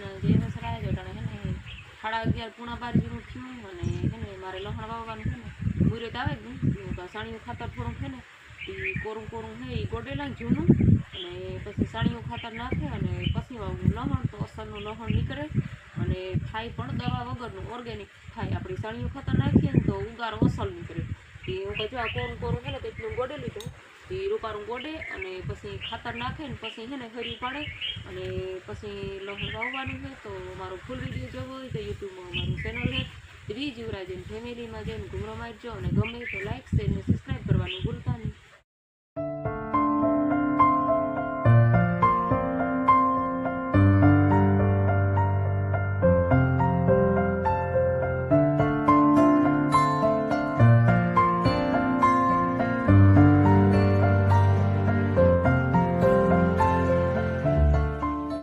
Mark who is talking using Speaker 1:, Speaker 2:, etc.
Speaker 1: કૃષ્ણ જય વસરાય જોટાણે હે ને 11:30 પૂણા 12 જેવું થયું અને હે ને મારે લહણ વાવવાનું છે ને મુરત આવે જ સાણિયું ખાતર થોડુંક છે ને એ કોરું કોરું હે એ ગોડેલા જૂનું અને પછી સાણિયું ખાતર નાખે અને પછી વાવનું લહણ તો અસરનું લહણ નીકળે અને થાય પણ દવા વગરનું ઓર્ગેનિક થાય. આપણી સાણિયું ખાતર નાખીએ ને તો ઉગારો અસલ નીકળે. એ હું કહું આ કોરું કોરું છે ને તેટલું ગોડે લીધું એ રૂપારું ગોડે અને પછી ખાતર નાખે ને પછી છે ને હરી પાડે અને પછી લહણ વાવવાનું છે. તો મારો ફૂલ વિડીયો જોવો હોય તો યુટ્યુબમાં મારું ચેનલ છે રીજ યુવરાજ ફેમિલીમાં જઈને ઘૂમરો મારજો અને ગમે તો લાઈક શેર અને સબસ્ક્રાઈબ કરવાનું ભૂલતા નહીં.